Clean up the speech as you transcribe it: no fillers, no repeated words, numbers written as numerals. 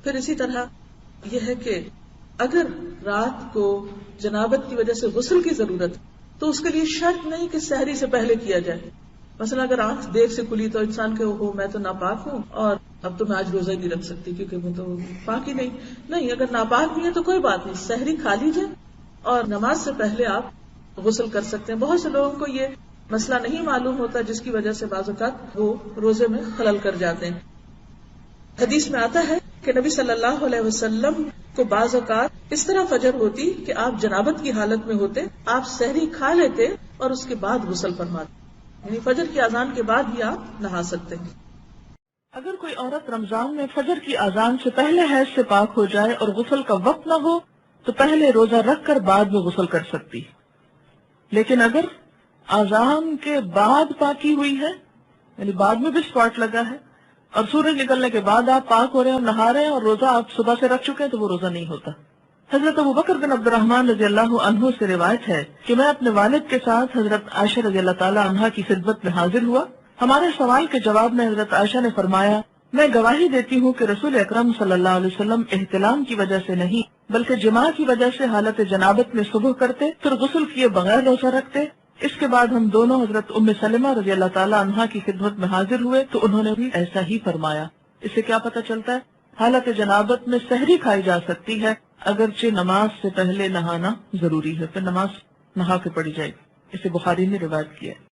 پھر اسی طرح یہ ہے کہ اگر رات کو جنابت کی وجہ سے غسل کی ضرورت تو اس کے لیے شرط نہیں کہ سحری سے پہلے کیا جائے. مثلا اگر آنکھ دیر سے کھلی تو انسان کے میں تو ناپاک ہوں اور اب تو میں آج روزہ ہی نہیں رکھ سکتی کیونکہ وہ تو پاک ہی نہیں. اگر ناپاک بھی ہے تو کوئی بات نہیں, سحری کھا لیجیے اور نماز سے پہلے آپ غسل کر سکتے ہیں. بہت سے لوگوں کو یہ مسئلہ نہیں معلوم ہوتا جس کی وجہ سے بعض اوقات وہ روزے میں خلل کر جاتے ہیں. حدیث میں آتا ہے کہ نبی صلی اللہ علیہ وسلم کو بعض اوقات اس طرح فجر ہوتی کہ آپ جنابت کی حالت میں ہوتے, آپ سحری کھا لیتے اور اس کے بعد غسل فرماتے, یعنی فجر کی اذان کے بعد بھی آپ نہا سکتے ہیں. اگر کوئی عورت رمضان میں فجر کی اذان سے پہلے حیض سے پاک ہو جائے اور غسل کا وقت نہ ہو تو پہلے روزہ رکھ کر بعد میں غسل کر سکتی. لیکن اگر اذان کے بعد پاکی ہوئی ہے, یعنی بعد میں بھی اسپاٹ لگا ہے اور سورج نکلنے کے بعد آپ پاک ہو رہے ہیں اور نہا رہے ہیں اور روزہ آپ صبح سے رکھ چکے ہیں تو وہ روزہ نہیں ہوتا. حضرت ابوبکر بن عبد الرحمن رضی اللہ عنہ سے روایت ہے کہ میں اپنے والد کے ساتھ حضرت عائشہ رضی اللہ تعالی عنہا کی خدمت میں حاضر ہوا. ہمارے سوال کے جواب میں حضرت عائشہ نے فرمایا, میں گواہی دیتی ہوں کہ رسول اکرم صلی اللہ علیہ وسلم احتلام کی وجہ سے نہیں بلکہ جماع کی وجہ سے حالت جنابت میں صبح کرتے پھر غسل کیے بغیر روزہ رکھتے. اس کے بعد ہم دونوں حضرت ام سلمہ رضی اللہ تعالی عنہا کی خدمت میں حاضر ہوئے تو انہوں نے بھی ایسا ہی فرمایا. اس سے کیا پتہ چلتا ہے؟ حالت جنابت میں سحری کھائی جا سکتی ہے اگرچہ نماز سے پہلے نہانا ضروری ہے, پھر نماز نہا کے پڑھی جائے گی. اسے بخاری نے روایت کیا ہے.